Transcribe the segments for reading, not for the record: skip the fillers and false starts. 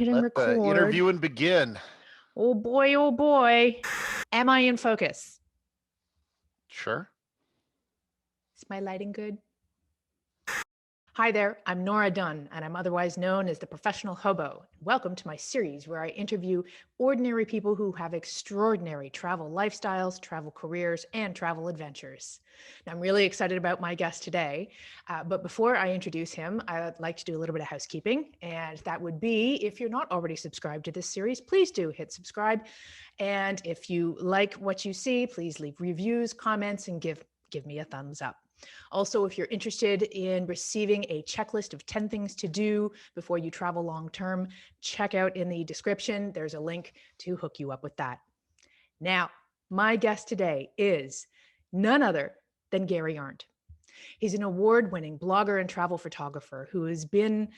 Hit and Let the record. interviewing begin. Oh boy, oh boy. Am I in focus? Sure. Is my lighting good? Hi there, I'm Nora Dunn, and I'm otherwise known as the Professional Hobo. Welcome to my series where I interview ordinary people who have extraordinary travel lifestyles, travel careers, and travel adventures. Now, I'm really excited about my guest today, but before I introduce him, I'd like to do a little bit of housekeeping, and that would be if you're not already subscribed to this series, please do hit subscribe. And if you like what you see, please leave reviews, comments, and give me a thumbs up. Also, if you're interested in receiving a checklist of 10 things to do before you travel long term, check out in the description. There's a link to hook you up with that. Now, my guest today is none other than Gary Arndt. He's an award-winning blogger and travel photographer who has been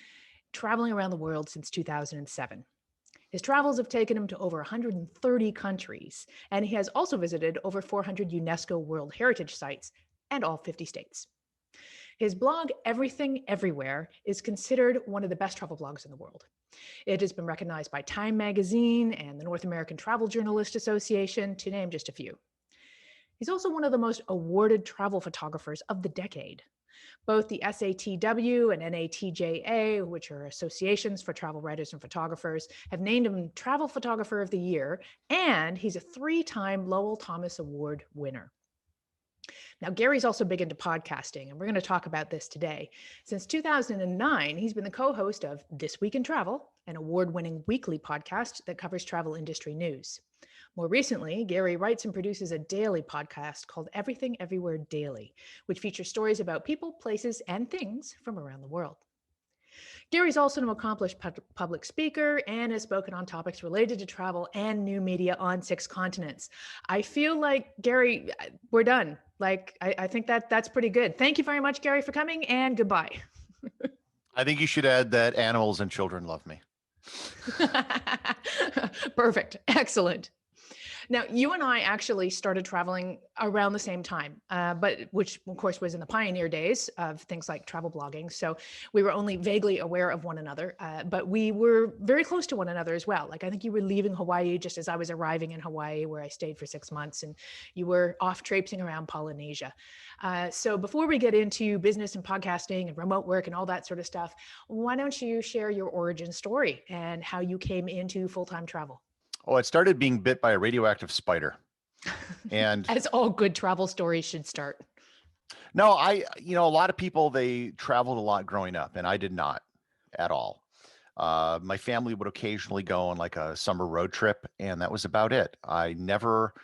traveling around the world since 2007. His travels have taken him to over 130 countries, and he has also visited over 400 UNESCO World Heritage Sites and all 50 states. His blog, Everything Everywhere, is considered one of the best travel blogs in the world. It has been recognized by Time Magazine and the North American Travel Journalist Association, to name just a few. He's also one of the most awarded travel photographers of the decade. Both the SATW and NATJA, which are associations for travel writers and photographers, have named him Travel Photographer of the Year, and he's a 3-time Lowell Thomas Award winner. Now, Gary's also big into podcasting, and we're going to talk about this today. Since 2009, he's been the co-host of This Week in Travel, an award-winning weekly podcast that covers travel industry news. More recently, Gary writes and produces a daily podcast called Everything Everywhere Daily, which features stories about people, places, and things from around the world. Gary's also an accomplished public speaker and has spoken on topics related to travel and new media on 6 continents. I feel like, Gary, we're done. I think that's pretty good. Thank you very much, Gary, for coming, and goodbye. I think you should add that animals and children love me. Perfect. Excellent. Now, you and I actually started traveling around the same time, but which of course was in the pioneer days of things like travel blogging. So we were only vaguely aware of one another, but we were very close to one another as well. Like I think you were leaving Hawaii just as I was arriving in Hawaii, where I stayed for 6 months, and you were off traipsing around Polynesia. So before we get into business and podcasting and remote work and all that sort of stuff, why don't you share your origin story and how you came into full-time travel? Oh, it started being bit by a radioactive spider. And As all good travel stories should start. no, a lot of people, they traveled a lot growing up, and I did not at all. My family would occasionally go on like a summer road trip, and that was about it. I never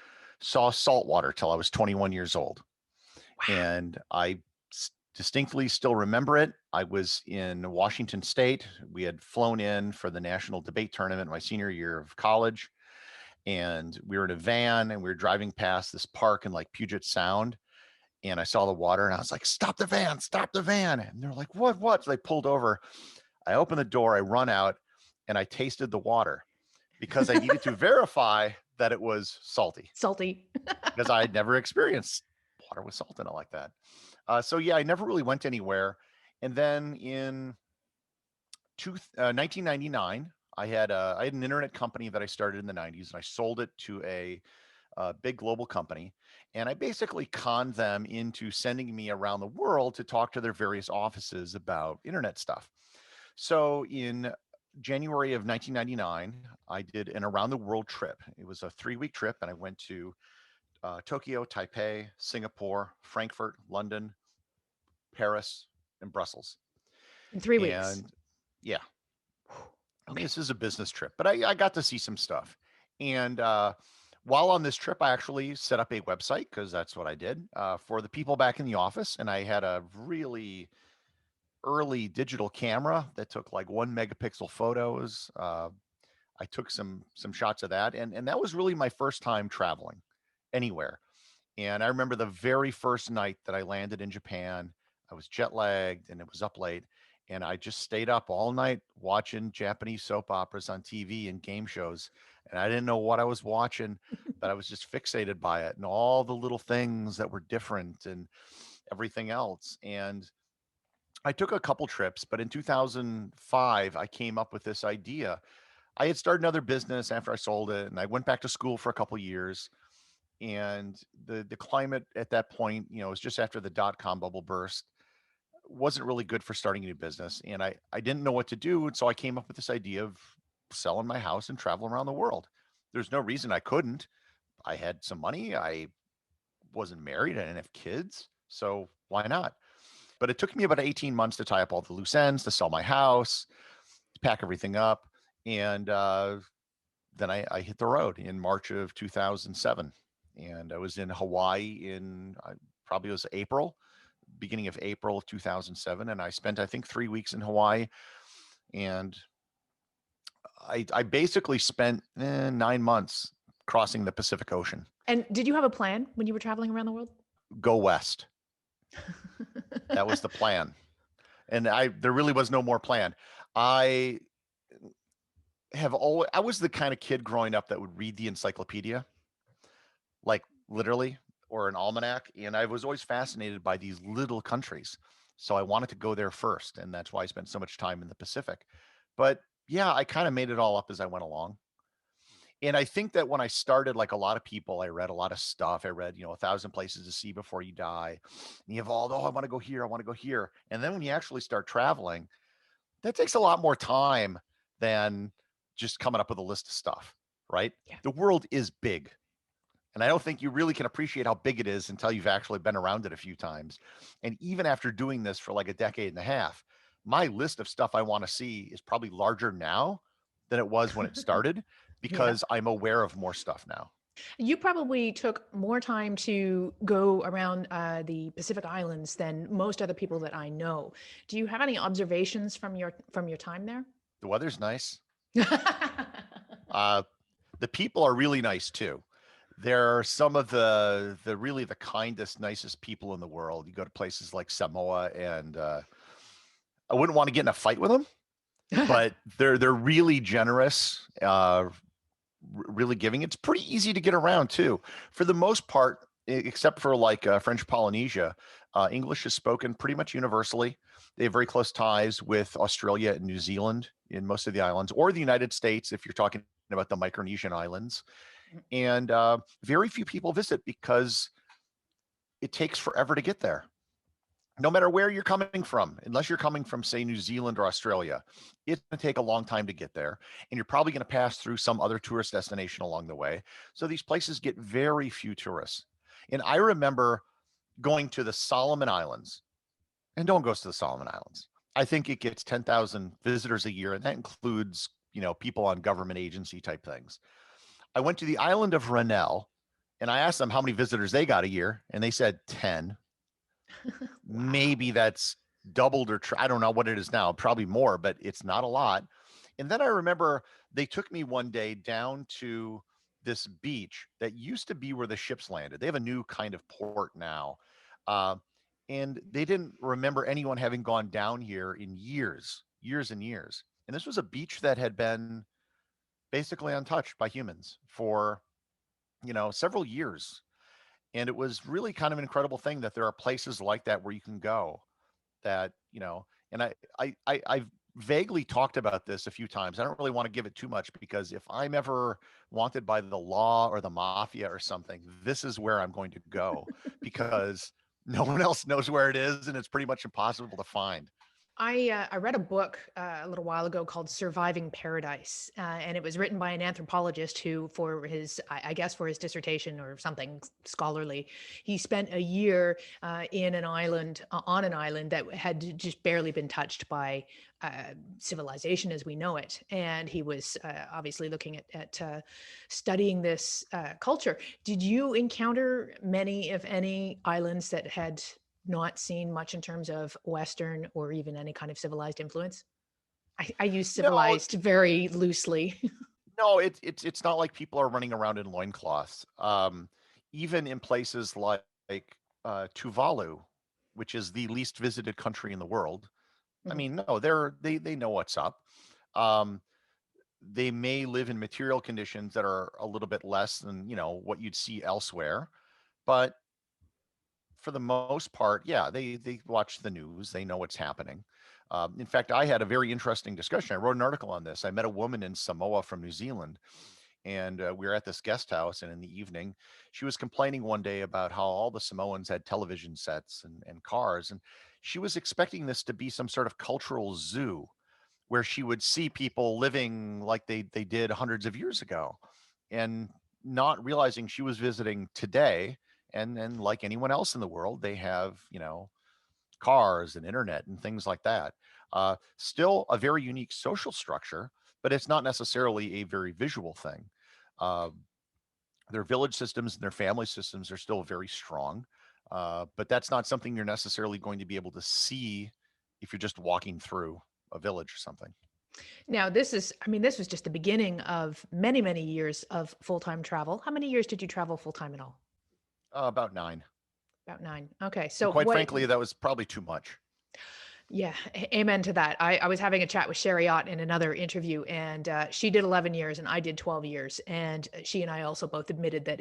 saw saltwater till I was 21 years old. Wow. And I distinctly still remember it. I was in Washington State. We had flown in for the national debate tournament my senior year of college. And we were in a van and we were driving past this park in like Puget Sound. And I saw the water and I was like, stop the van, stop the van. And they're like, what? So they pulled over. I opened the door, I run out, and I tasted the water because I needed to verify that it was salty. Salty. Because I had never experienced water with salt in it like that. So yeah, I never really went anywhere. And then in 1999, I had an internet company that I started in the 90s, and I sold it to a big global company. And I basically conned them into sending me around the world to talk to their various offices about internet stuff. So in January of 1999, I did an around the world trip. It was a 3-week trip, and I went to Tokyo, Taipei, Singapore, Frankfurt, London, Paris, and Brussels. In 3 weeks. And yeah, I mean, Okay. this is a business trip, but I got to see some stuff. And while on this trip, I actually set up a website because that's what I did for the people back in the office. And I had a really early digital camera that took like 1 megapixel photos. I took some shots of that, and that was really my first time traveling anywhere. And I remember the very first night that I landed in Japan, I was jet lagged and it was up late. And I just stayed up all night watching Japanese soap operas on TV and game shows. And I didn't know what I was watching, but I was just fixated by it and all the little things that were different and everything else. And I took a couple trips, but in 2005, I came up with this idea I had started another business after I sold it, and I went back to school for a couple years. And the climate at that point, it was just after the dot-com bubble burst, wasn't really good for starting a new business. And I didn't know what to do. And so I came up with this idea of selling my house and travel around the world. There's no reason I couldn't. I had some money. I wasn't married. I didn't have kids. So why not? But it took me about 18 months to tie up all the loose ends, to sell my house, to pack everything up. And then I hit the road in March of 2007. And I was in Hawaii in probably it was April, beginning of April of 2007. And I spent, I think, 3 weeks in Hawaii. And I basically spent 9 months crossing the Pacific Ocean. And did you have a plan when you were traveling around the world? Go west. That was the plan. And there really was no more plan. I I was the kind of kid growing up that would read the encyclopedia, like literally, or an almanac. And I was always fascinated by these little countries. So I wanted to go there first. And that's why I spent so much time in the Pacific. But yeah, I kind of made it all up as I went along. And I think that when I started, like a lot of people, I read a lot of stuff. I read, 1,000 Places to See Before You Die. And you evolved, oh, I want to go here. I want to go here. And then when you actually start traveling, that takes a lot more time than just coming up with a list of stuff, right? Yeah. The world is big. And I don't think you really can appreciate how big it is until you've actually been around it a few times. And even after doing this for like a decade and a half, my list of stuff I want to see is probably larger now than it was when it started because I'm aware of more stuff now. You probably took more time to go around the Pacific Islands than most other people that I know. Do you have any observations from your time there? The weather's nice. The people are really nice too. They're some of the really the kindest, nicest people in the world. You go to places like Samoa, and I wouldn't want to get in a fight with them, but they're really generous, really giving. It's pretty easy to get around too, for the most part, except for like French Polynesia. English is spoken pretty much universally. They have very close ties with Australia and New Zealand in most of the islands, or the United States if you're talking about the Micronesian islands. And very few people visit because it takes forever to get there. No matter where you're coming from, unless you're coming from, say, New Zealand or Australia, it's going to take a long time to get there. And you're probably going to pass through some other tourist destination along the way. So these places get very few tourists. And I remember going to the Solomon Islands, and no one goes to the Solomon Islands. I think it gets 10,000 visitors a year, and that includes, people on government agency type things. I went to the island of Rennell, and I asked them how many visitors they got a year, and they said 10. Wow. Maybe that's doubled or I don't know what it is now, probably more, but it's not a lot. And then I remember they took me one day down to this beach that used to be where the ships landed. They have a new kind of port now. And they didn't remember anyone having gone down here in years and years. And this was a beach that had been basically untouched by humans for, several years. And it was really kind of an incredible thing that there are places like that where you can go that, and I've vaguely talked about this a few times. I don't really want to give it too much because if I'm ever wanted by the law or the mafia or something, this is where I'm going to go because no one else knows where it is and it's pretty much impossible to find. I read a book a little while ago called Surviving Paradise, and it was written by an anthropologist who, for his, I guess, for his dissertation or something scholarly, he spent a year in an island, on an island that had just barely been touched by civilization as we know it. And he was obviously looking at studying this culture. Did you encounter many, if any, islands that had not seen much in terms of Western or even any kind of civilized influence? I use civilized very loosely. No, it's not like people are running around in loincloths. Even in places like Tuvalu, which is the least visited country in the world. I mean, no, they know what's up. They may live in material conditions that are a little bit less than, what you'd see elsewhere, but for the most part, yeah, they watch the news, they know what's happening. In fact, I had a very interesting discussion. I wrote an article on this. I met a woman in Samoa from New Zealand, and we were at this guest house. And in the evening, she was complaining one day about how all the Samoans had television sets and cars. And she was expecting this to be some sort of cultural zoo where she would see people living like they did hundreds of years ago, and not realizing she was visiting today. And like anyone else in the world, they have, cars and internet and things like that. Still a very unique social structure, but it's not necessarily a very visual thing. Uh, their village systems and their family systems are still very strong, but that's not something you're necessarily going to be able to see if you're just walking through a village or something. Now, this was just the beginning of many, many years of full-time travel. How many years did you travel full-time at all? About 9. About 9. Okay. And So quite what, frankly, that was probably too much. yeah, amen to that. I was having a chat with Sherry Ott in another interview, and she did 11 years and I did 12 years. And she and I also both admitted that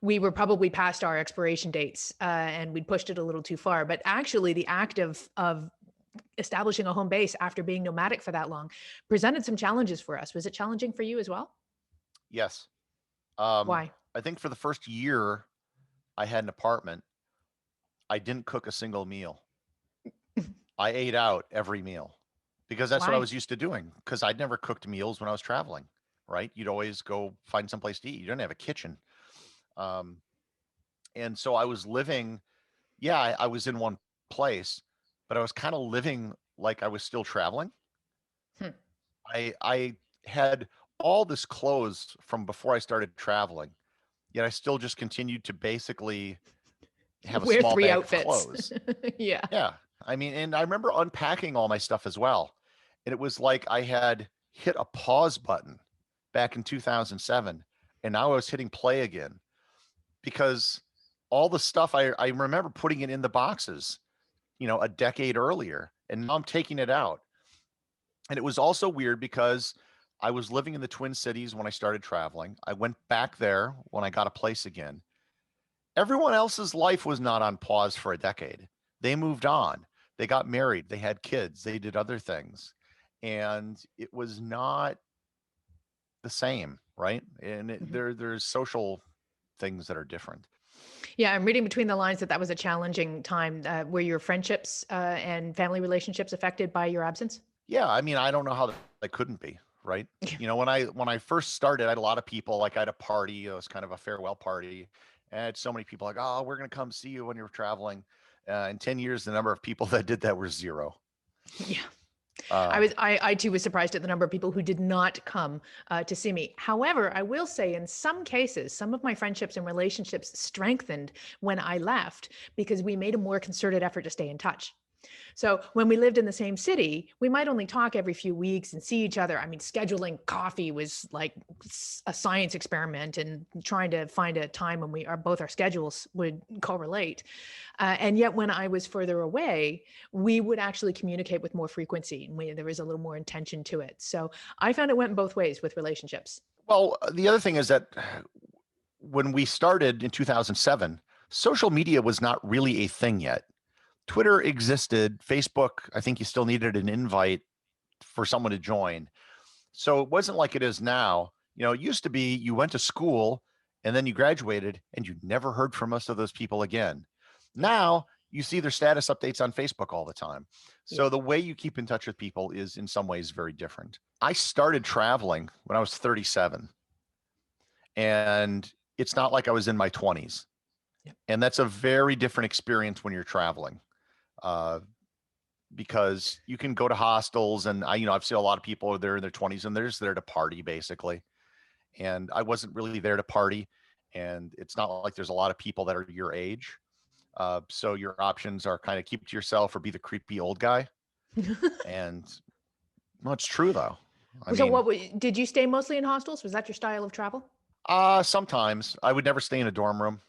we were probably past our expiration dates, and we'd pushed it a little too far. But actually, the act of establishing a home base after being nomadic for that long presented some challenges for us. Was it challenging for you as well? Yes. Um, Why? I think for the first year I had an apartment, I didn't cook a single meal. I ate out every meal because that's what I Why? was used to doing. Because I'd never cooked meals when I was traveling, right? You'd always go find someplace to eat. You don't have a kitchen. Um, and so I was living, yeah, I was in one place, but I was kind of living like I was still traveling. Hmm. I had all this clothes from before I started traveling, yet I still just continued to basically have a Wear small three bag of outfits. clothes. Yeah. Yeah. I mean, and I remember unpacking all my stuff as well. And it was like I had hit a pause button back in 2007, and now I was hitting play again because all the stuff I remember putting it in the boxes, a decade earlier, and now I'm taking it out. And it was also weird because I was living in the Twin Cities when I started traveling. I went back there when I got a place again. Everyone else's life was not on pause for a decade. They moved on. They got married. They had kids. They did other things. And it was not the same, right? And Mhm. there's social things that are different. Yeah, I'm reading between the lines that that was a challenging time. Were your friendships and family relationships affected by your absence? Yeah, I mean, I don't know how that couldn't be, right? When I first started, I had a lot of people. Like I had a party. It was kind of a farewell party. And I had so many people like, "Oh, we're gonna come see you when you're traveling." In 10 years, the number of people that did that were 0. Yeah. Uh, I too was surprised at the number of people who did not come to see me. However, I will say in some cases, some of my friendships and relationships strengthened when I left because we made a more concerted effort to stay in touch. So when we lived in the same city, we might only talk every few weeks and see each other. I mean, scheduling coffee was like a science experiment, and trying to find a time when both our schedules would correlate. And yet, when I was further away, we would actually communicate with more frequency, and there was a little more intention to it. So I found it went both ways with relationships. well, the other thing is that when we started in 2007, social media was not really a thing yet. Twitter existed. Facebook, I think you still needed an invite for someone to join. So it wasn't like it is now. It used to be you went to school and then you graduated and you never heard from most of those people again. Yeah, Now you see their status updates on Facebook all the time. yeah. So the way you keep in touch with people is in some ways very different. I started traveling when I was 37, and it's not like I was in my 20s. Yep. And that's a very different experience when you're traveling. Uh, because you can go to hostels, and I've seen a lot of people there in their 20s and they're just there to party basically. And I wasn't really there to party. And it's not like there's a lot of people that are your age. So your options are kind of keep to yourself or be the creepy old guy. And well, it's true though. I So mean, did you stay mostly in hostels? Was that your style of travel? sometimes I would never stay in a dorm room.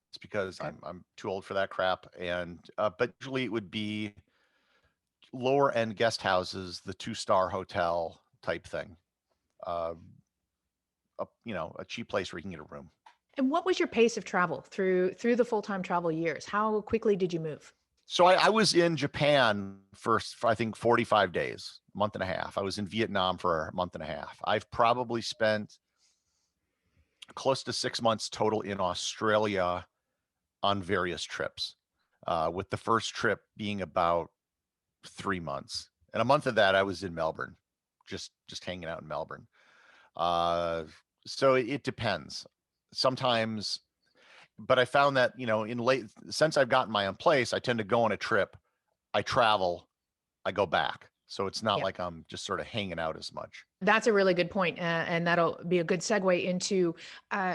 It's because Okay. I'm too old for that crap. And but usually it would be lower end guest houses, the 2-star hotel type thing. Uh, a cheap place where you can get a room. And what was your pace of travel through the full-time travel years? How quickly did you move? So I was in Japan for I think 45 days, month and a half. I was in Vietnam for a month and a half. I've probably spent close to 6 months total in Australia on various trips, with the first trip being about 3 months. And a month of that I was in Melbourne, just hanging out in Melbourne. Uh, so it depends. Sometimes, but I found that, in late since I've gotten my own place, I tend to go on a trip, I travel, I go back. So it's not Yeah. like I'm just sort of hanging out as much. That's a really good point, and that'll be a good segue into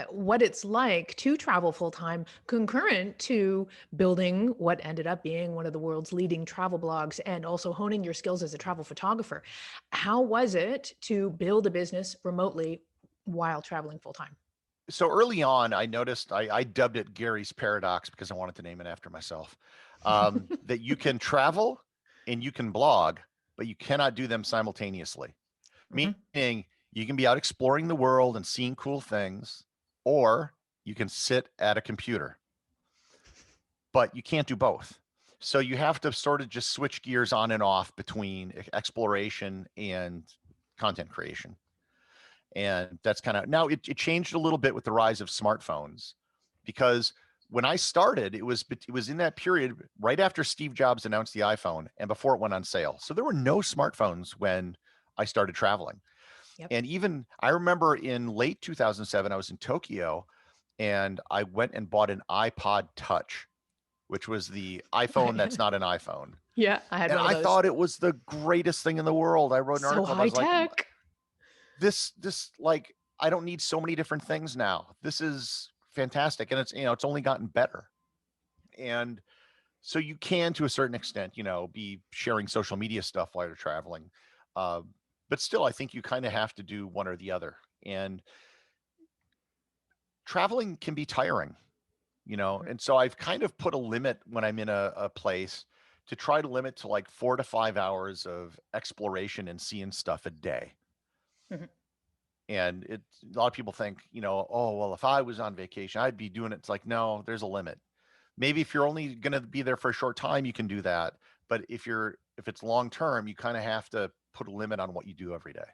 what it's like to travel full time, concurrent to building what ended up being one of the world's leading travel blogs, and also honing your skills as a travel photographer. How was it to build a business remotely while traveling full time? So early on, I noticed I dubbed it Gary's paradox because I wanted to name it after myself. That you can travel and you can blog, but you cannot do them simultaneously. Mhm. Meaning you can be out exploring the world and seeing cool things, or you can sit at a computer, but you can't do both. So you have to sort of just switch gears on and off between exploration and content creation. And that's kind of now it changed a little bit with the rise of smartphones, because when I started, it was in that period right after Steve Jobs announced the iPhone and before it went on sale. So there were no smartphones when I started traveling. Yep. And even I remember in late 2007, I was in Tokyo and I went and bought an iPod Touch, which was the iPhone that's not an iPhone. Yeah, I had And one of I those. thought it was the greatest thing in the world. I wrote an So article about it. I high was like, tech. this like I don't need so many different things now. This is fantastic. And it's only gotten better. And so you can, to a certain extent, be sharing social media stuff while you're traveling. Uh, but still, I think you kind of have to do one or the other. And traveling can be tiring, Mhm. and so I've kind of put a limit when I'm in a place to try to limit to like 4 to 5 hours of exploration and seeing stuff a day. Mhm. And a lot of people think, oh, well, if I was on vacation, I'd be doing it. It's like, no, there's a limit. Maybe if you're only going to be there for a short time, you can do that. But if it's long term, you kind of have to put a limit on what you do every day.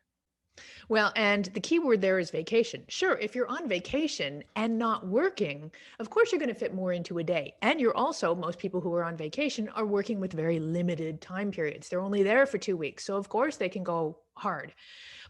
Well, and the key word there is vacation. Sure, if you're on vacation and not working, of course you're going to fit more into a day. And you're also, most people who are on vacation are working with very limited time periods. They're only there for 2 weeks. So, of course, they can go hard.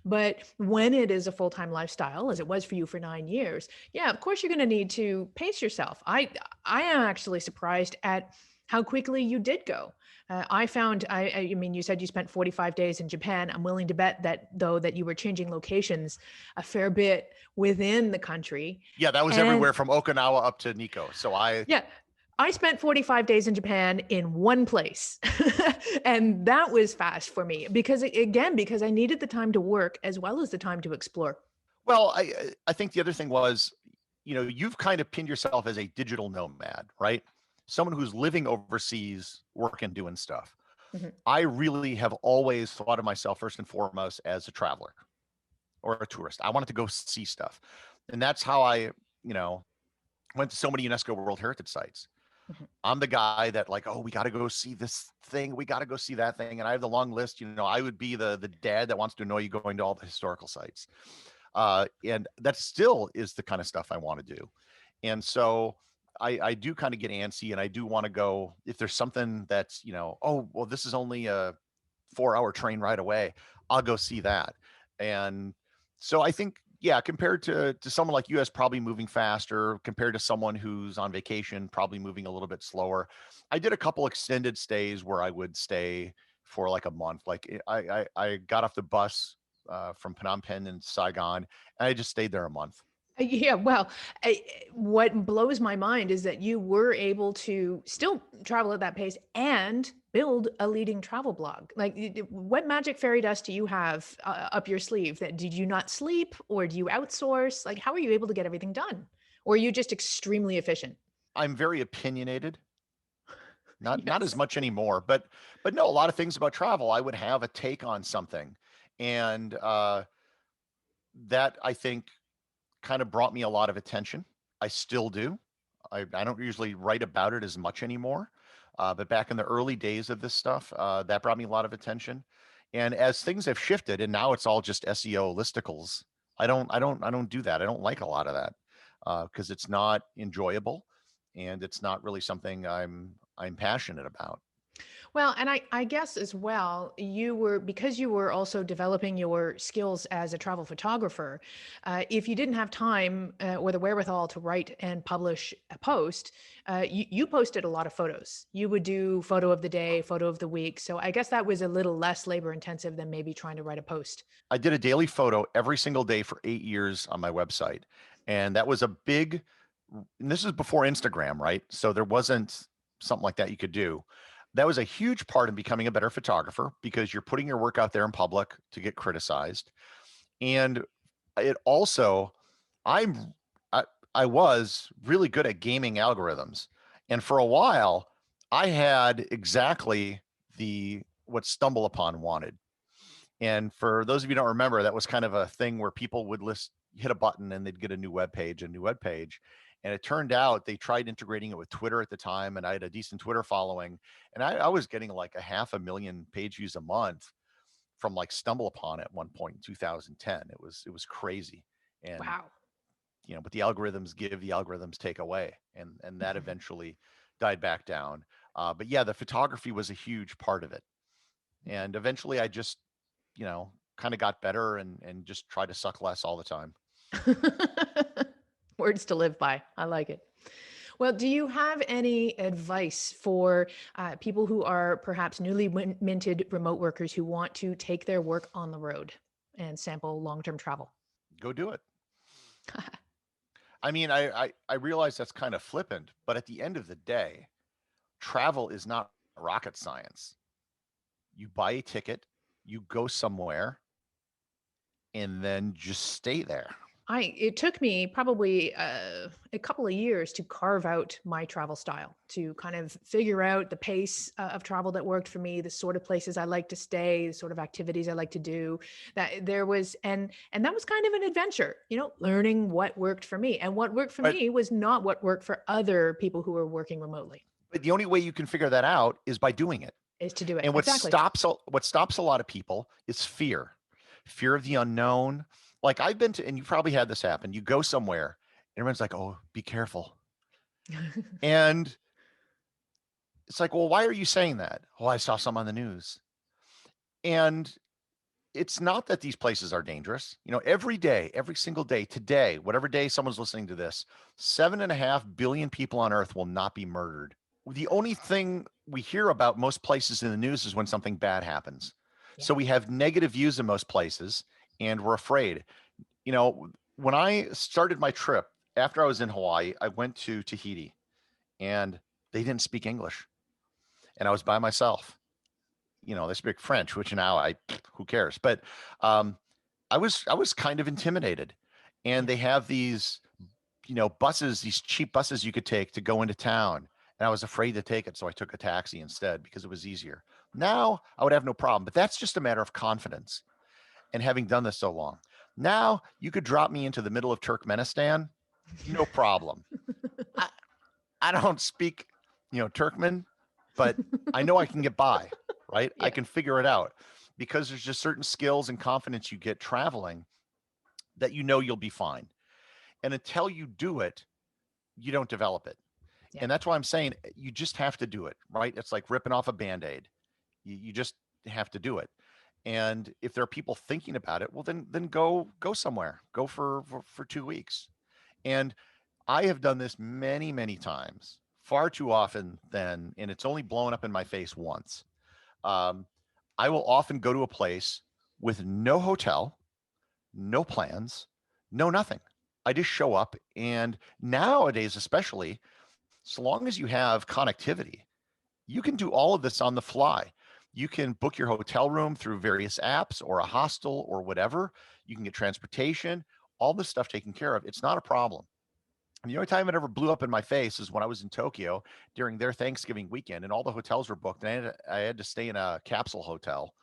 But when it is a full time lifestyle, as it was for you for 9 years, yeah, of course you're going to need to pace yourself. I am actually surprised at how quickly you did go. I found, I mean, you said you spent 45 days in Japan. I'm willing to bet that, though, that you were changing locations a fair bit within the country. Yeah, that was And everywhere from Okinawa up to Nikko. So yeah, I spent 45 days in Japan in one place. And that was fast for me because, again, because I needed the time to work as well as the time to explore. well, I think the other thing was, you've kind of pinned yourself as a digital nomad, right? Someone who's living overseas, working, doing stuff. Mhm. I really have always thought of myself first and foremost as a traveler or a tourist. I wanted to go see stuff. And that's how you know, went to so many UNESCO World Heritage sites. Mhm. I'm the guy that like, oh, we got to go see this thing. We got to go see that thing. And I have the long list. I would be the dad that wants to annoy you going to all the historical sites. And that still is the kind of stuff I want to do. And so I do kind of get antsy and I do want to go if there's something that's, oh, well, this is only a 4 hour train ride away. I'll go see that. And so I think, yeah, compared to someone like you, is probably moving faster compared to someone who's on vacation, probably moving a little bit slower. I did a couple extended stays where I would stay for like a month. Like I got off the bus from Phnom Penh and Saigon, and I just stayed there a month. Yeah, well, what blows my mind is that you were able to still travel at that pace and build a leading travel blog. Like, what magic fairy dust do you have up your sleeve? That did you not sleep, or do you outsource? Like, how are you able to get everything done? Or are you just extremely efficient? I'm very opinionated, not as Yes. much anymore, but no, a lot of things about travel. I would have a take on something, and that I think kind of brought me a lot of attention. I still do. I don't usually write about it as much anymore. But back in the early days of this stuff, that brought me a lot of attention. And as things have shifted, and now it's all just SEO listicles. I don't do that. I don't like a lot of that because it's not enjoyable, and it's not really something I'm passionate about. Well, and I guess as well, because you were also developing your skills as a travel photographer, if you didn't have time or the wherewithal to write and publish a post, you posted a lot of photos. You would do photo of the day, photo of the week. So I guess that was a little less labor intensive than maybe trying to write a post. I did a daily photo every single day for 8 years on my website. And that was a big, and this is before Instagram, right? So there wasn't something like that you could do. That was a huge part in becoming a better photographer because you're putting your work out there in public to get criticized. And it also, I'm, I, I was really good at gaming algorithms. And for a while, I had exactly what Stumble Upon wanted. And for those of you who don't remember, that was kind of a thing where people would hit a button and they'd get a new web page, a new web page. And it turned out they tried integrating it with Twitter at the time, and I had a decent Twitter following, and I was getting like a 500,000 page views a month from like Stumble Upon at one point in 2010. It was crazy, and Wow. but the algorithms give, the algorithms take away, and that eventually died back down. But yeah, the photography was a huge part of it, and eventually I just kind of got better and just try to suck less all the time. Words to live by. I like it. Well, do you have any advice for people who are perhaps newly minted remote workers who want to take their work on the road and sample long-term travel? Go do it. I mean, I realize that's kind of flippant, but at the end of the day, travel is not rocket science. You buy a ticket, you go somewhere, and then just stay there. It took me probably a couple of years to carve out my travel style, to kind of figure out the pace of travel that worked for me, the sort of places I like to stay, the sort of activities I like to do. That there was, and that was kind of an adventure, learning what worked for me, and what worked for But me was not what worked for other people who were working remotely. but the only way you can figure that out is by doing it. Is to do it And exactly. what stops a lot of people is fear. Fear of the unknown. Like I've been to, and you probably had this happen. You go somewhere, and everyone's like, "Oh, be careful." And it's like, "Well, why are you saying that?" "Oh, I saw some on the news." And it's not that these places are dangerous. Every day, every single day, today, whatever day someone's listening to this, 7.5 billion people on Earth will not be murdered. The only thing we hear about most places in the news is when something bad happens. Yeah. So we have negative views in most places, and we're afraid. When I started my trip after I was in Hawaii, I went to Tahiti, and they didn't speak English, and I was by myself. They speak French, which now who cares? But um, I was kind of intimidated, and Yeah. they have these buses, these cheap buses you could take to go into town. And I was afraid to take it. So I took a taxi instead because it was easier. Now I would have no problem, but that's just a matter of confidence and having done this so long. Now you could drop me into the middle of Turkmenistan, no problem. I, I don't speak, Turkmen, but I know I can get by, right? I Yeah. can figure it out because there's just certain skills and confidence you get traveling that you'll be fine. And until you do it, you don't develop it. Yeah. And that's why I'm saying you just have to do it, right? It's like ripping off a band-aid. You just have to do it. And if there are people thinking about it, well then go somewhere. Go for 2 weeks. And I have done this many, many times, far too often and it's only blown up in my face once. Um, I will often go to a place with no hotel, no plans, no nothing. I just show up. And nowadays, especially, so long as you have connectivity, you can do all of this on the fly. You can book your hotel room through various apps or a hostel or whatever. You can get transportation, all this stuff taken care of. It's not a problem. And the only time it ever blew up in my face is when I was in Tokyo during their Thanksgiving weekend, and all the hotels were booked, and I had to stay in a capsule hotel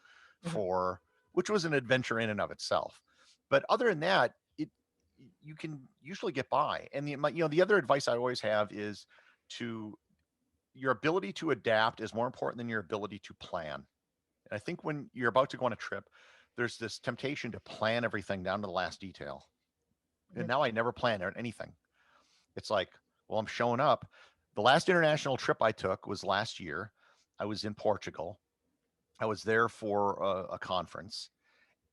Mhm. for which was an adventure in and of itself. But other than that, you can usually get by. And the other advice I always have is to your ability to adapt is more important than your ability to plan. And I think when you're about to go on a trip, there's this temptation to plan everything down to the last detail. And Mhm. now I never plan anything. It's like, well, I'm showing up. The last international trip I took was last year. I was in Portugal. I was there for a conference,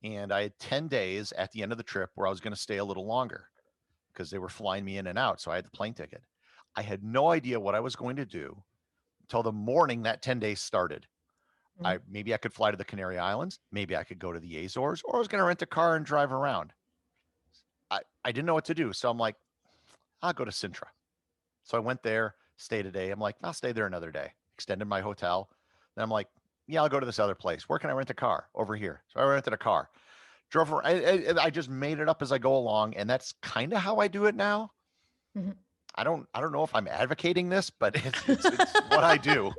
and I had 10 days at the end of the trip where I was going to stay a little longer because they were flying me in and out. So I had the plane ticket. I had no idea what I was going to do until the morning that 10 days started. Mhm. Maybe I could fly to the Canary Islands. Maybe I could go to the Azores, or I was going to rent a car and drive around. I didn't know what to do. So I'm like, I'll go to Sintra. So I went there, stayed a day. I'm like, I'll stay there another day. Extended my hotel. Then I'm like, yeah, I'll go to this other place. Where can I rent a car? Over here. So I rented a car. Drove around. I just made it up as I go along, and that's kind of how I do it now. Mhm. I don't know if I'm advocating this, but it's what I do.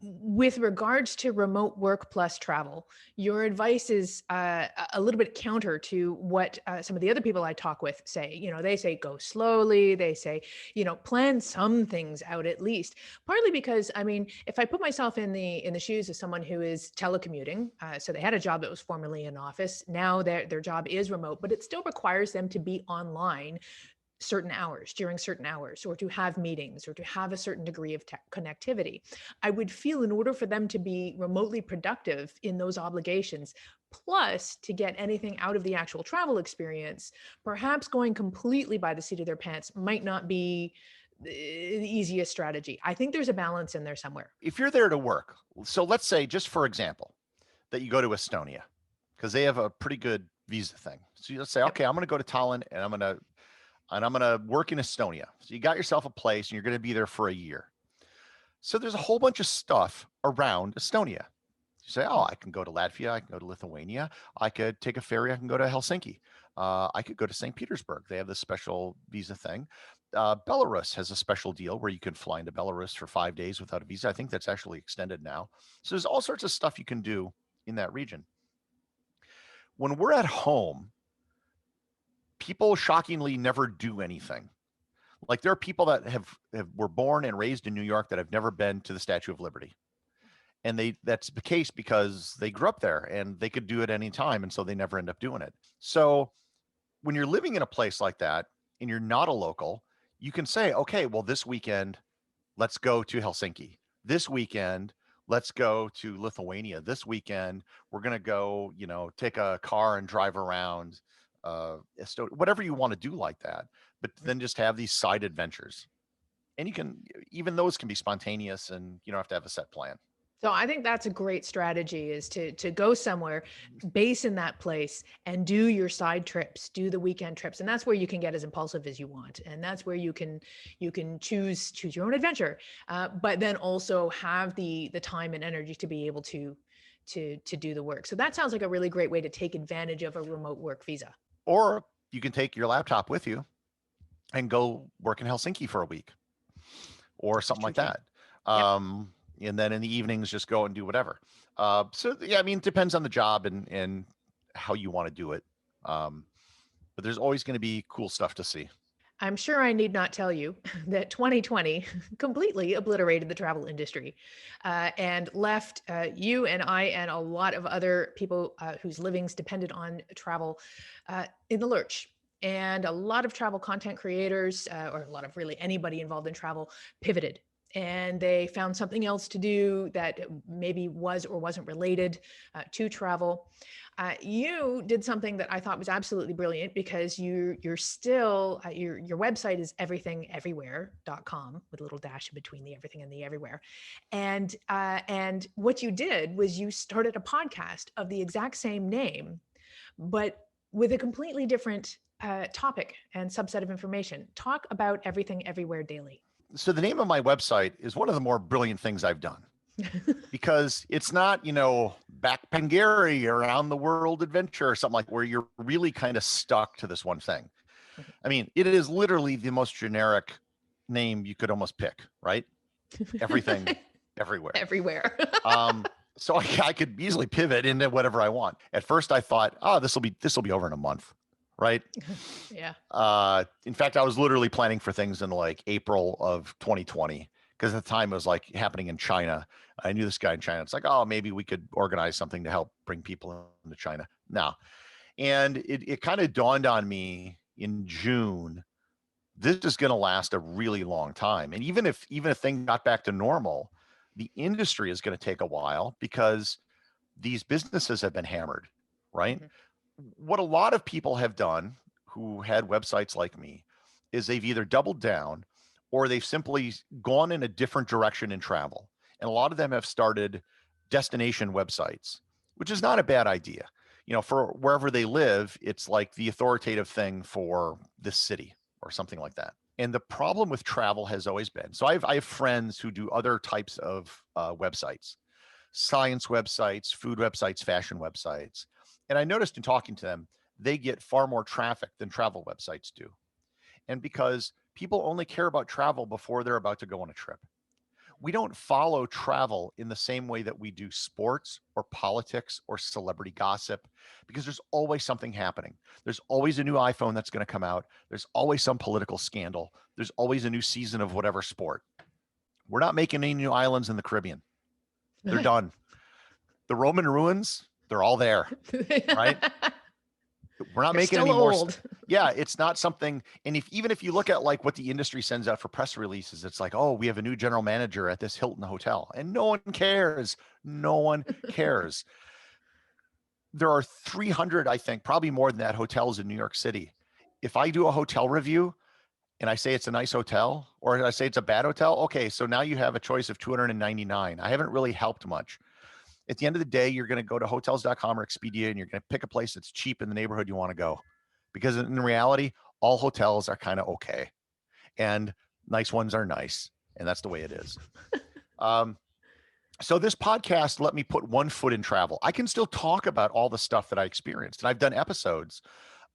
With regards to remote work plus travel, your advice is a little bit counter to what some of the other people I talk with say. They say go slowly. They say, plan some things out at least. Partly because, I mean, if I put myself in the shoes of someone who is telecommuting, so they had a job that was formerly in office. Now their job is remote, but it still requires them to be online certain hours during certain hours, or to have meetings, or to have a certain degree of connectivity. I would feel in order for them to be remotely productive in those obligations, plus to get anything out of the actual travel experience, perhaps going completely by the seat of their pants might not be the easiest strategy. I think there's a balance in there somewhere. If you're there to work, so let's say, just for example, that you go to Estonia because they have a pretty good visa thing. So let's say, Yep. okay, I'm going to go to Tallinn and I'm gonna work in Estonia. So you got yourself a place and you're gonna be there for a year. So there's a whole bunch of stuff around Estonia. You say, oh, I can go to Latvia, I can go to Lithuania, I could take a ferry, I can go to Helsinki, I could go to St. Petersburg. They have this special visa thing. Belarus has a special deal where you can fly into Belarus for 5 days without a visa. I think that's actually extended now. So there's all sorts of stuff you can do in that region. When we're at home, people shockingly never do anything. Like there are people that were born and raised in New York that have never been to the Statue of Liberty. And that's the case because they grew up there and they could do it any time. And so they never end up doing it. So when you're living in a place like that and you're not a local, you can say, okay, well, this weekend, let's go to Helsinki. This weekend, let's go to Lithuania. This weekend, we're going to go, take a car and drive around whatever you want to do like that, but then just have these side adventures. And even those can be spontaneous and you don't have to have a set plan. So I think that's a great strategy, is to go somewhere, base in that place, and do your side trips, do the weekend trips. And that's where you can get as impulsive as you want. And that's where you can choose your own adventure, but then also have the time and energy to be able to do the work. So that sounds like a really great way to take advantage of a remote work visa. Or you can take your laptop with you and go work in Helsinki for a week or something like that. Yep. And then in the evenings, just go and do whatever. So yeah, I mean, it depends on the job and how you want to do it. But there's always going to be cool stuff to see. I'm sure I need not tell you that 2020 completely obliterated the travel industry, and left you and I and a lot of other people whose livings depended on travel in the lurch. And a lot of travel content creators, or a lot of really anybody involved in travel, pivoted. And they found something else to do that maybe was or wasn't related to travel. You did something that I thought was absolutely brilliant, because you're still your website is everythingeverywhere.com, with a little dash in between the everything and the everywhere. And what you did was you started a podcast of the exact same name, but with a completely different topic and subset of information. Talk about Everything Everywhere Daily. So the name of my website is one of the more brilliant things I've done. Because it's not, backpacking Gary around the world adventure or something like where you're really kind of stuck to this one thing. I mean, it is literally the most generic name you could almost pick, right? Everything, everywhere. Everywhere. So I could easily pivot into whatever I want. At first I thought, oh, this will be over in a month. Right. Yeah. In fact, I was literally planning for things in like April of 2020, because at the time it was like happening in China. I knew this guy in China. It's like, oh, maybe we could organize something to help bring people into China. No. And it kind of dawned on me in June, this is going to last a really long time. And even if things got back to normal, the industry is going to take a while because these businesses have been hammered, right? Mhm. What a lot of people have done who had websites like me is they've either doubled down or they've simply gone in a different direction in travel. And a lot of them have started destination websites, which is not a bad idea. For wherever they live, it's like the authoritative thing for this city or something like that. And the problem with travel has always been, so I have friends who do other types of websites, science websites, food websites, fashion websites. And I noticed in talking to them, they get far more traffic than travel websites do. And because people only care about travel before they're about to go on a trip. We don't follow travel in the same way that we do sports or politics or celebrity gossip because there's always something happening. There's always a new iPhone that's going to come out. There's always some political scandal. There's always a new season of whatever sport. We're not making any new islands in the Caribbean. They're done. The Roman ruins, they're all there, right? We're not They're making still any more. old. Yeah, it's not something. And even if you look at like what the industry sends out for press releases, it's like, oh, we have a new general manager at this Hilton hotel, and no one cares. No one cares. There are 300, I think, probably more than that, hotels in New York City. If I do a hotel review and I say it's a nice hotel or I say it's a bad hotel, okay, so now you have a choice of 299. I haven't really helped much. At the end of the day, you're going to go to hotels.com or Expedia and you're going to pick a place that's cheap in the neighborhood you want to go. Because in reality, all hotels are kind of okay. And nice ones are nice. And that's the way it is. So this podcast let me put one foot in travel. I can still talk about all the stuff that I experienced. And I've done episodes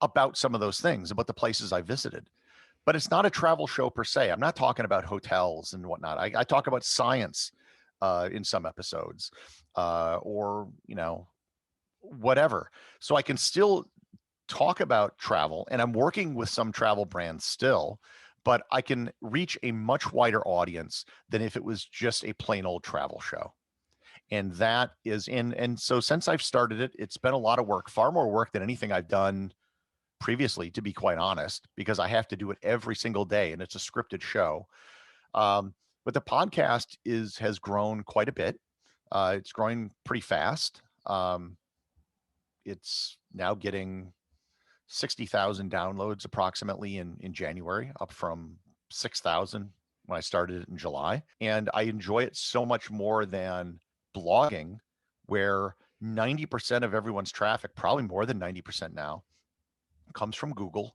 about some of those things, about the places I visited. But it's not a travel show per se. I'm not talking about hotels and whatnot. I talk about science in some episodes or, whatever. So I can still talk about travel, and I'm working with some travel brands still, but I can reach a much wider audience than if it was just a plain old travel show. And that is in, and so since I've started it, it's been a lot of work, far more work than anything I've done previously, to be quite honest, because I have to do it every single day and it's a scripted show. But the podcast has grown quite a bit. It's growing pretty fast. It's now getting 60,000 downloads approximately in January, up from 6,000 when I started it in July. And I enjoy it so much more than blogging, where 90% of everyone's traffic, probably more than 90% now, comes from Google.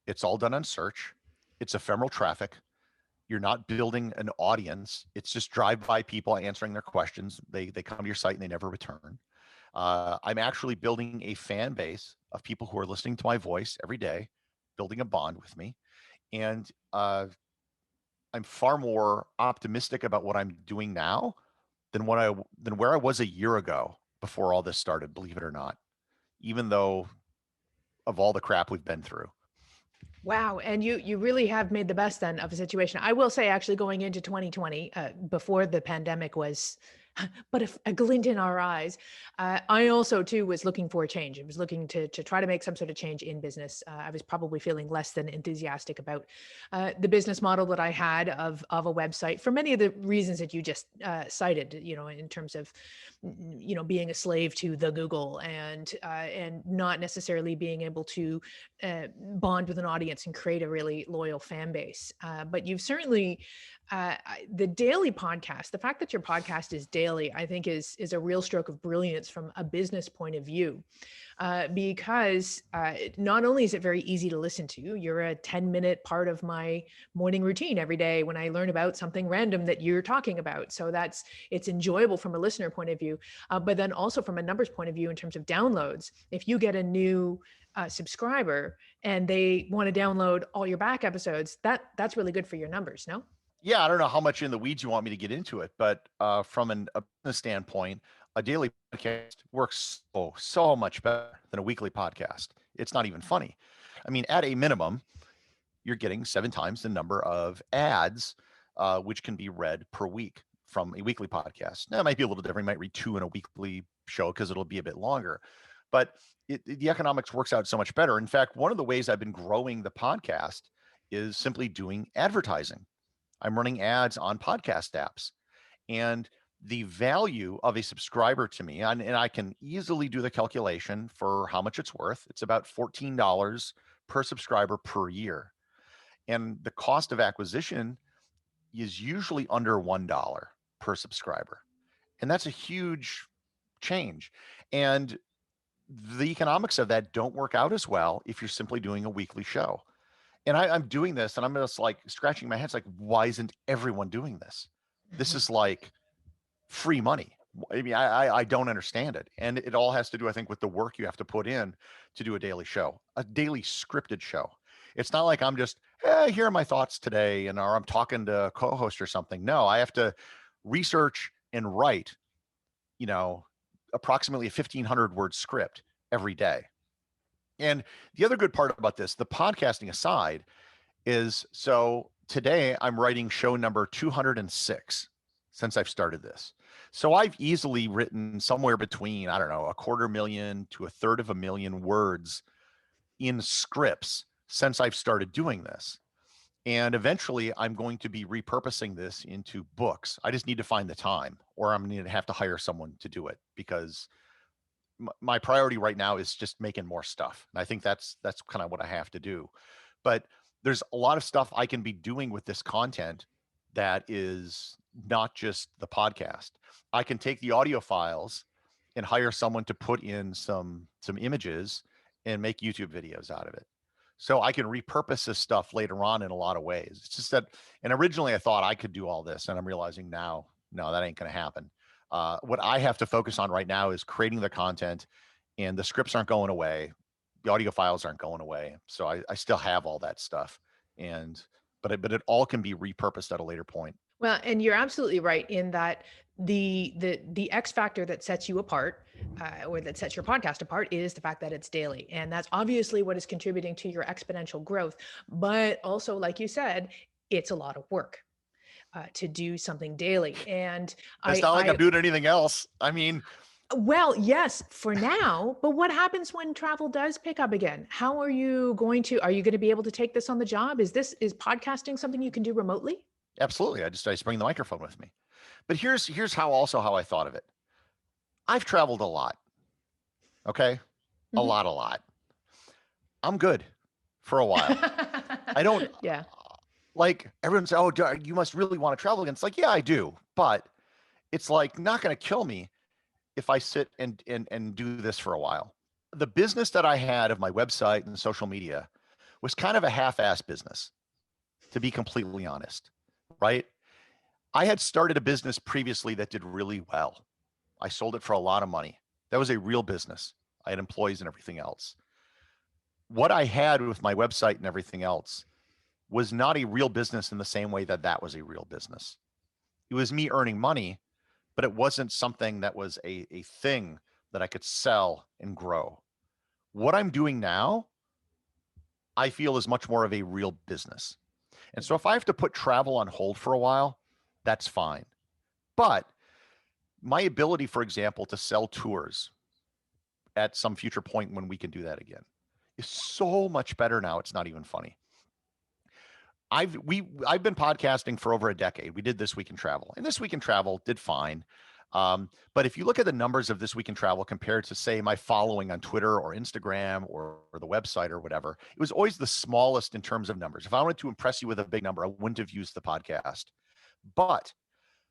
It's all done on search. It's ephemeral traffic. You're not building an audience. It's just drive-by people answering their questions. They come to your site and they never return. I'm actually building a fan base of people who are listening to my voice every day, building a bond with me. And I'm far more optimistic about what I'm doing now than where I was a year ago before all this started, believe it or not, even though of all the crap we've been through. Wow. And you really have made the best then of a situation. I will say, actually, going into 2020, before the pandemic was but a glint in our eyes, I also too was looking for a change. I was looking to try to make some sort of change in business. I was probably feeling less than enthusiastic about the business model that I had of a website for many of the reasons that you just cited, in terms of, being a slave to the Google and not necessarily being able to bond with an audience and create a really loyal fan base. But you've certainly, the daily podcast, the fact that your podcast is daily, I think is a real stroke of brilliance from a business point of view. Because not only is it very easy to listen to, you're a 10-minute part of my morning routine every day when I learn about something random that you're talking about. So it's enjoyable from a listener point of view, but then also from a numbers point of view in terms of downloads. If you get a new subscriber and they want to download all your back episodes, that's really good for your numbers, no? Yeah, I don't know how much in the weeds you want me to get into it, but from a business standpoint, a daily podcast works so much better than a weekly podcast. It's not even funny. I mean, at a minimum, you're getting 7 times the number of ads which can be read per week from a weekly podcast. Now, it might be a little different. You might read 2 in a weekly show because it'll be a bit longer, but the economics works out so much better. In fact, one of the ways I've been growing the podcast is simply doing advertising. I'm running ads on podcast apps, and the value of a subscriber to me, and I can easily do the calculation for how much it's worth. It's about $14 per subscriber per year. And the cost of acquisition is usually under $1 per subscriber. And that's a huge change. And the economics of that don't work out as well if you're simply doing a weekly show. And I'm doing this and I'm just like scratching my head. It's like, why isn't everyone doing this? This is like free money. I mean, I don't understand it. And it all has to do, I think, with the work you have to put in to do a daily show, a daily scripted show. It's not like I'm just, here are my thoughts today, and or I'm talking to a co-host or something. No, I have to research and write, approximately a 1,500 word script every day. And the other good part about this, the podcasting aside, is so today I'm writing show number 206 since I've started this. So I've easily written somewhere between, I don't know, 250,000 to 1/3 words in scripts since I've started doing this. And eventually I'm going to be repurposing this into books. I just need to find the time, or I'm going to have to hire someone to do it, because my priority right now is just making more stuff. And I think that's kind of what I have to do. But there's a lot of stuff I can be doing with this content that is not just the podcast. I can take the audio files and hire someone to put in some images and make YouTube videos out of it. So I can repurpose this stuff later on in a lot of ways. It's just that, and originally I thought I could do all this, and I'm realizing now, no, that ain't going to happen. What I have to focus on right now is creating the content, and the scripts aren't going away. The audio files aren't going away. So I still have all that stuff, but it all can be repurposed at a later point. Well, and you're absolutely right in that the X factor that sets you apart, or that sets your podcast apart, is the fact that it's daily, and that's obviously what is contributing to your exponential growth. But also, like you said, it's a lot of work to do something daily, and it's not like I'm doing anything else. I mean, well, yes, for now, but what happens when travel does pick up again? How are you going to be able to take this on the job? Is podcasting something you can do remotely? Absolutely. I just bring the microphone with me. But here's how I thought of it. I've traveled a lot. Okay. A lot. I'm good for a while. I don't, yeah. Like everyone says, oh, you must really want to travel again. It's like, yeah, I do, but it's like not going to kill me if I sit and do this for a while. The business that I had of my website and social media was kind of a half-ass business, to be completely honest, right? I had started a business previously that did really well. I sold it for a lot of money. That was a real business. I had employees and everything else. What I had with my website and everything else was not a real business in the same way that was a real business. It was me earning money, but it wasn't something that was a thing that I could sell and grow. What I'm doing now, I feel, is much more of a real business. And so if I have to put travel on hold for a while, that's fine. But my ability, for example, to sell tours at some future point when we can do that again is so much better now. It's not even funny. I've been podcasting for over a decade. We did This Week in Travel, and This Week in Travel did fine. But if you look at the numbers of This Week in Travel compared to, say, my following on Twitter or Instagram or the website or whatever, it was always the smallest in terms of numbers. If I wanted to impress you with a big number, I wouldn't have used the podcast. But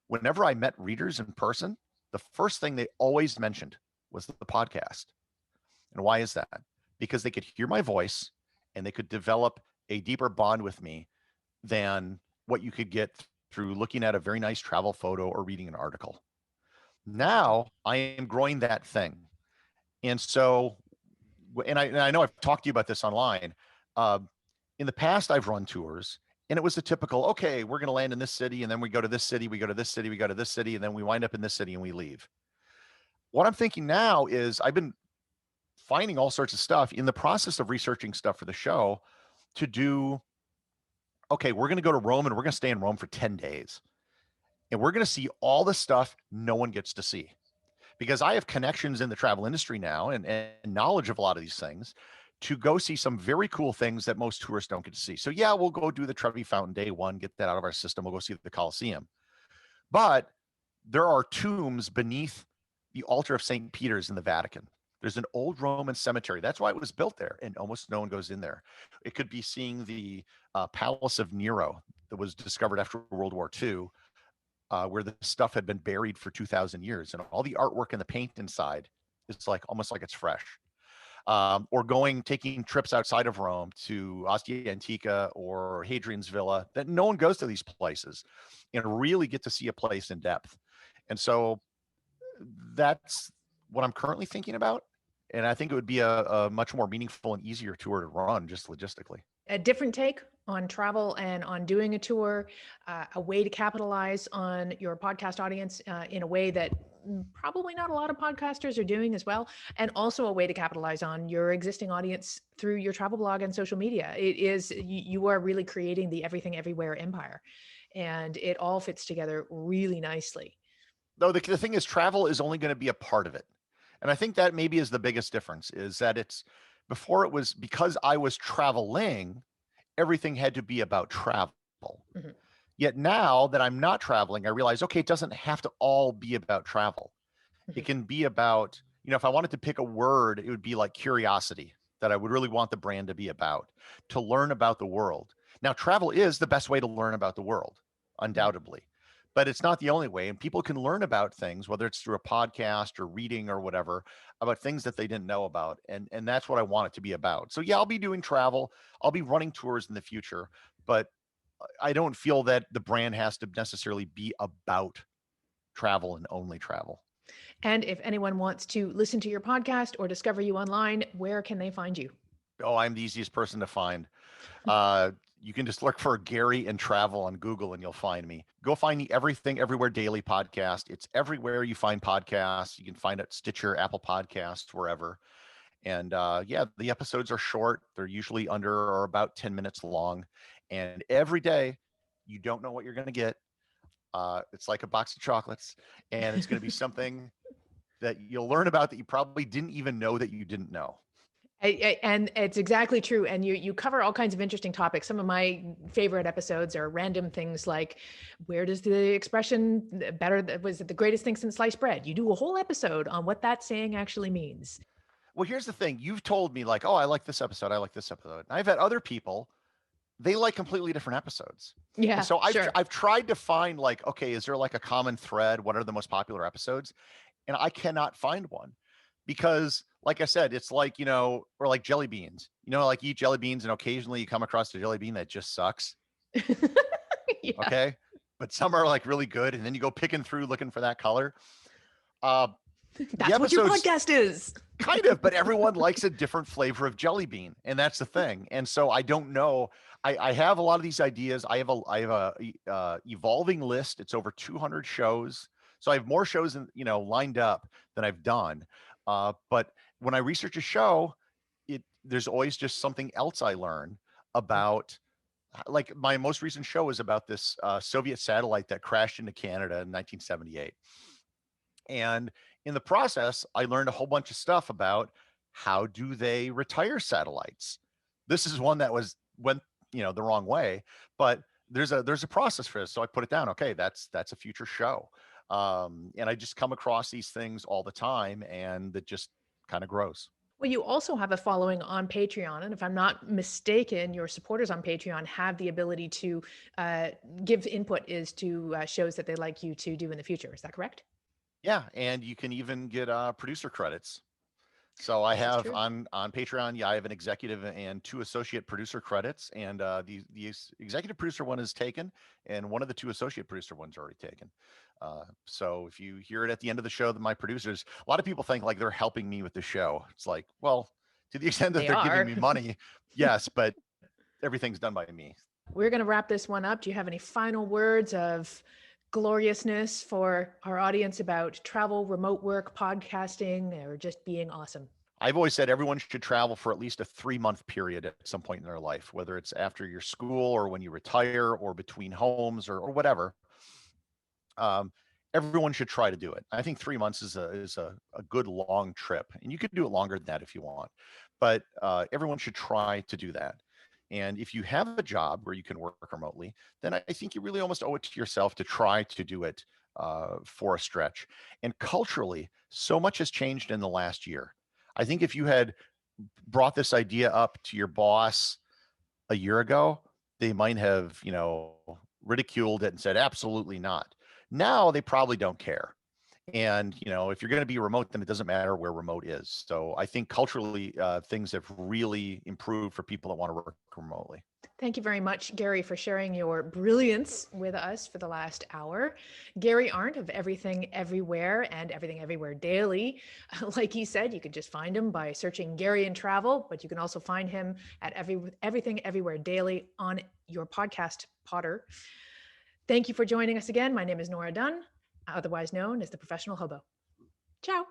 whenever I met readers in person, the first thing they always mentioned was the podcast. And why is that? Because they could hear my voice and they could develop a deeper bond with me than what you could get through looking at a very nice travel photo or reading an article. Now I am growing that thing. And so, and I know I've talked to you about this online. In the past, I've run tours, and it was the typical, okay, we're going to land in this city, and then we go to this city, we go to this city, we go to this city, and then we wind up in this city and we leave. What I'm thinking now is I've been finding all sorts of stuff in the process of researching stuff for the show to do okay, we're going to go to Rome and we're going to stay in Rome for 10 days. And we're going to see all the stuff no one gets to see. Because I have connections in the travel industry now and knowledge of a lot of these things to go see some very cool things that most tourists don't get to see. So yeah, we'll go do the Trevi Fountain day one, get that out of our system. We'll go see the Colosseum. But there are tombs beneath the altar of St. Peter's in the Vatican. There's an old Roman cemetery. That's why it was built there, and almost no one goes in there. It could be seeing the Palace of Nero that was discovered after World War II, where the stuff had been buried for 2,000 years, and all the artwork and the paint inside is like almost like it's fresh. Or taking trips outside of Rome to Ostia Antica or Hadrian's Villa, that no one goes to these places and really get to see a place in depth. And so that's what I'm currently thinking about. And I think it would be a much more meaningful and easier tour to run just logistically. A different take on travel and on doing a tour, a way to capitalize on your podcast audience in a way that probably not a lot of podcasters are doing as well, and also a way to capitalize on your existing audience through your travel blog and social media. It is, you are really creating the everything everywhere empire, and it all fits together really nicely. Though the thing is, travel is only going to be a part of it. And I think that maybe is the biggest difference, is that before it was, because I was traveling, everything had to be about travel. Mm-hmm. Yet now that I'm not traveling, I realize, okay, it doesn't have to all be about travel. Mm-hmm. It can be about, if I wanted to pick a word, it would be like curiosity, that I would really want the brand to be about, to learn about the world. Now, travel is the best way to learn about the world, undoubtedly. But it's not the only way. And people can learn about things, whether it's through a podcast or reading or whatever, about things that they didn't know about. And that's what I want it to be about. So yeah, I'll be doing travel. I'll be running tours in the future, but I don't feel that the brand has to necessarily be about travel and only travel. And if anyone wants to listen to your podcast or discover you online, where can they find you? Oh, I'm the easiest person to find. You can just look for Gary and Travel on Google and you'll find me. Go find the Everything Everywhere Daily podcast. It's everywhere you find podcasts. You can find it Stitcher, Apple Podcasts, wherever. And yeah, the episodes are short. They're usually under or about 10 minutes long. And every day, you don't know what you're going to get. It's like a box of chocolates, and it's going to be something that you'll learn about that you probably didn't even know that you didn't know. And it's exactly true. And you cover all kinds of interesting topics. Some of my favorite episodes are random things like, where does the expression was it the greatest thing since sliced bread? You do a whole episode on what that saying actually means. Well, here's the thing. You've told me like, oh, I like this episode. I like this episode. And I've had other people, they like completely different episodes. Yeah. And so I've tried to find like, okay, is there like a common thread? What are the most popular episodes? And I cannot find one. Because like I said, it's like, or like jelly beans, like you eat jelly beans and occasionally you come across a jelly bean that just sucks. Yeah. Okay. But some are like really good. And then you go picking through looking for that color. That's what your podcast is. Kind of, but everyone likes a different flavor of jelly bean. And that's the thing. And so I don't know. I have a lot of these ideas. I have a evolving list. It's over 200 shows. So I have more shows lined up than I've done. But when I research a show, there's always just something else I learn about. Like my most recent show is about this Soviet satellite that crashed into Canada in 1978. And in the process, I learned a whole bunch of stuff about how do they retire satellites. This is one that went the wrong way, but there's a process for this. So I put it down. Okay, that's a future show. And I just come across these things all the time, and it just kind of grows. Well, you also have a following on Patreon. And if I'm not mistaken, your supporters on Patreon have the ability to give input as to shows that they'd like you to do in the future. Is that correct? Yeah. And you can even get producer credits. So I have on Patreon, yeah, I have an executive and 2 associate producer credits, and the executive producer one is taken, and one of the 2 associate producer ones are already taken. So if you hear it at the end of the show, that my producers, a lot of people think like they're helping me with the show. It's like, well, to the extent that they're giving me money, yes, but everything's done by me. We're going to wrap this one up. Do you have any final words of gloriousness for our audience about travel, remote work, podcasting, or just being awesome? I've always said everyone should travel for at least a 3-month period at some point in their life, whether it's after your school or when you retire or between homes or whatever. Um, Everyone should try to do it. I think 3 months is a good long trip, and you could do it longer than that if you want. But everyone should try to do that. And if you have a job where you can work remotely, then I think you really almost owe it to yourself to try to do it for a stretch. And culturally, so much has changed in the last year. I think if you had brought this idea up to your boss a year ago, they might have, ridiculed it and said, absolutely not. Now they probably don't care. And, if you're going to be remote, then it doesn't matter where remote is. So I think culturally, things have really improved for people that want to work remotely. Thank you very much, Gary, for sharing your brilliance with us for the last hour. Gary Arndt of Everything Everywhere and Everything Everywhere Daily. Like he said, you can just find him by searching Gary and Travel, but you can also find him at Everything Everywhere Daily on your podcast, Potter. Thank you for joining us again. My name is Nora Dunn, otherwise known as the Professional Hobo. Ciao.